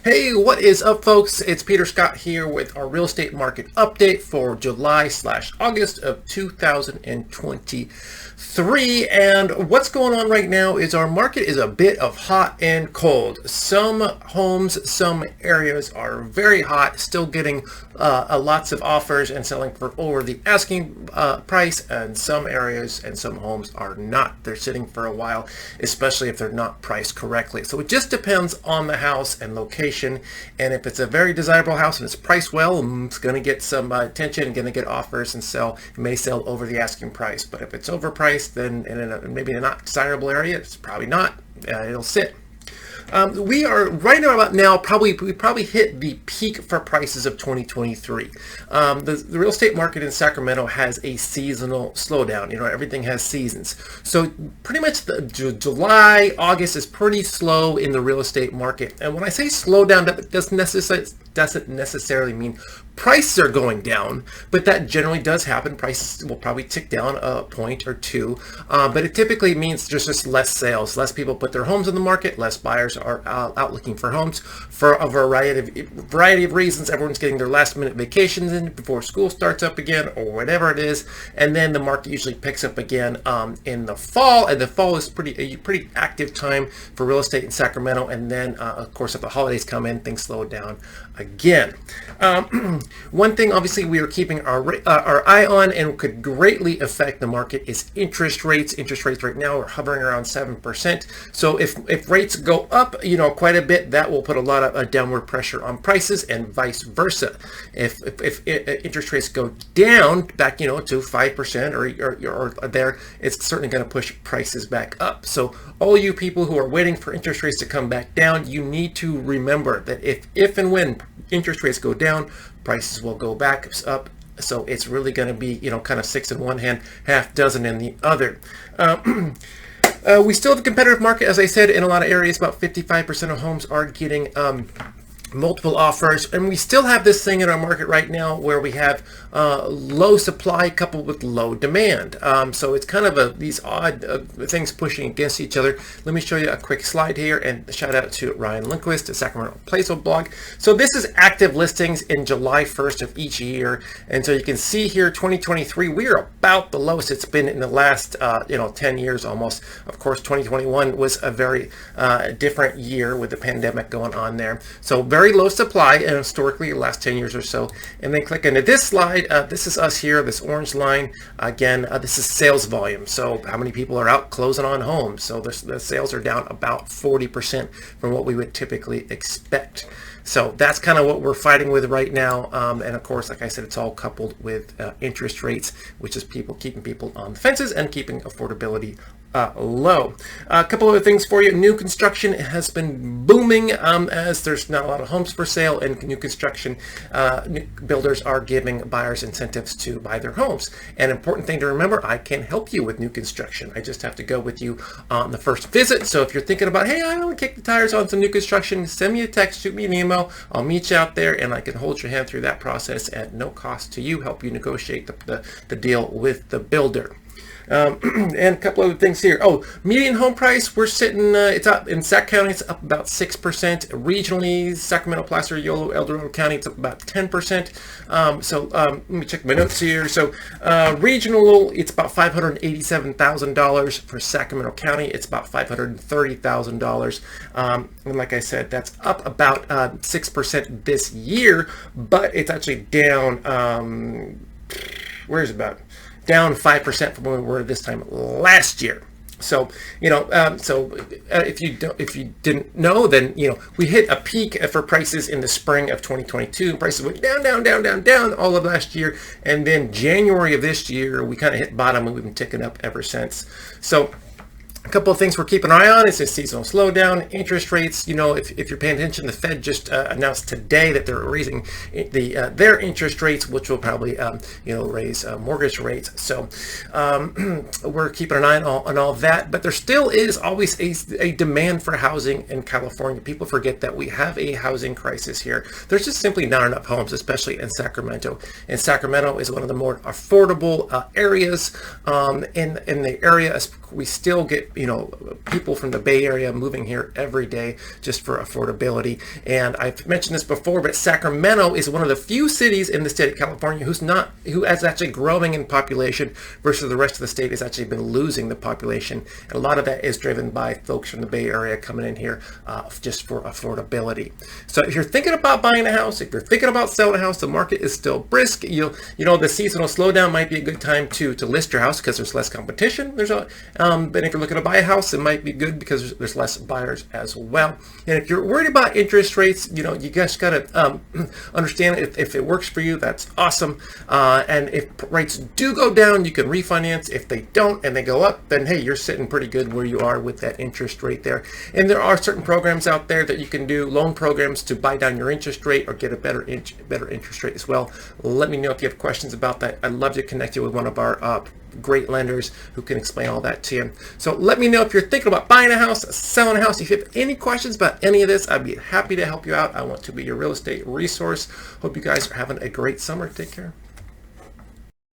Hey, what is up, folks? It's Peter Scott here with our real estate market update for July/August of 2023. And what's going on right now is our market is a bit of hot and cold. Some homes, some areas are very hot, still getting lots of offers and selling for over the asking price, and some areas and some homes are not. They're sitting for a while, especially if they're not priced correctly. So it just depends on the house and location. And if it's a very desirable house and it's priced well, it's going to get some attention and going to get offers and sell. It may sell over the asking price. But if it's overpriced, then maybe in a not desirable area, it's probably not. It'll sit. We are right about now, we probably hit the peak for prices of 2023. The real estate market in Sacramento has a seasonal slowdown. Everything has seasons. So pretty much July, August is pretty slow in the real estate market. And when I say slowdown, that doesn't necessarily mean prices are going down, but that generally does happen. Prices will probably tick down a point or two, but it typically means there's just less sales. Less people put their homes on the market. Less buyers are out looking for homes for a variety of reasons. Everyone's getting their last minute vacations in before school starts up again, or whatever it is, and then the market usually picks up again in the fall. And the fall is a pretty active time for real estate in Sacramento. And then, of course, if the holidays come in, things slow down again. One thing, obviously, we are keeping our eye on and could greatly affect the market is interest rates. Interest rates right now are hovering around 7%. So if rates go up, quite a bit, that will put a lot of downward pressure on prices, and vice versa. If interest rates go down back, to 5% or there, it's certainly going to push prices back up. So all you people who are waiting for interest rates to come back down, you need to remember that if and when interest rates go down, prices will go back up. So it's really going to be, kind of six in one hand, half dozen in the other. We still have a competitive market, as I said, in a lot of areas. About 55% of homes are getting multiple offers, and we still have this thing in our market right now where we have low supply coupled with low demand. So it's kind of these odd things pushing against each other. Let me show you a quick slide here, and shout out to Ryan Lindquist at Sacramento Placehold blog. So this is active listings in July 1st of each year, and so you can see here 2023 we are about the lowest it's been in the last 10 years almost. Of course, 2021 was a very different year with the pandemic going on there. So very low supply, and historically the last 10 years or so. And then click into this slide. This is us here, this orange line. Again, this is sales volume. So how many people are out closing on homes? So the sales are down about 40% from what we would typically expect. So that's kind of what we're fighting with right now. And of course, like I said, it's all coupled with interest rates, which is keeping people on the fences and keeping affordability low. A couple other things for you. New construction has been booming as there's not a lot of homes for sale, and new construction builders are giving buyers incentives to buy their homes. An important thing to remember, I can help you with new construction. I just have to go with you on the first visit. So if you're thinking about, hey, I want to kick the tires on some new construction, send me a text, shoot me an email. I'll meet you out there, and I can hold your hand through that process at no cost to you, help you negotiate the deal with the builder. And a couple other things here. Median home price, we're sitting, it's up in Sac County, it's up about 6%. Regionally, Sacramento, Placer, Yolo, El Dorado County, it's up about 10%. Let me check my notes here. So regional, it's about $587,000. For Sacramento County, it's about $530,000. And like I said, that's up about 6% this year, but it's actually down, down 5% from where we were this time last year. So, if you didn't know, then, we hit a peak for prices in the spring of 2022. Prices went down all of last year. And then January of this year, we kind of hit bottom, and we've been ticking up ever since. So a couple of things we're keeping an eye on is a seasonal slowdown, interest rates. If you're paying attention, the Fed just announced today that they're raising their interest rates, which will probably raise mortgage rates. So we're keeping an eye on all that. But there still is always a demand for housing in California. People forget that we have a housing crisis here. There's just simply not enough homes, especially in Sacramento. And Sacramento is one of the more affordable areas in the area. We still get people from the Bay Area moving here every day just for affordability. And I've mentioned this before, but Sacramento is one of the few cities in the state of California who is actually growing in population versus the rest of the state has actually been losing the population. And a lot of that is driven by folks from the Bay Area coming in here just for affordability. So if you're thinking about buying a house, if you're thinking about selling a house, the market is still brisk. The seasonal slowdown might be a good time to list your house because there's less competition. But if you're looking to buy a house, it might be good because there's less buyers as well. And if you're worried about interest rates, you guys got to understand if it works for you, that's awesome. And if rates do go down, you can refinance. If they don't and they go up, then hey, you're sitting pretty good where you are with that interest rate there. And there are certain programs out there that you can do, loan programs to buy down your interest rate or get a better interest rate as well. Let me know if you have questions about that. I'd love to connect you with one of our great lenders who can explain all that to you. So let me know if you're thinking about buying a house, selling a house. If you have any questions about any of this, I'd be happy to help you out. I want to be your real estate resource. Hope you guys are having a great summer. Take care.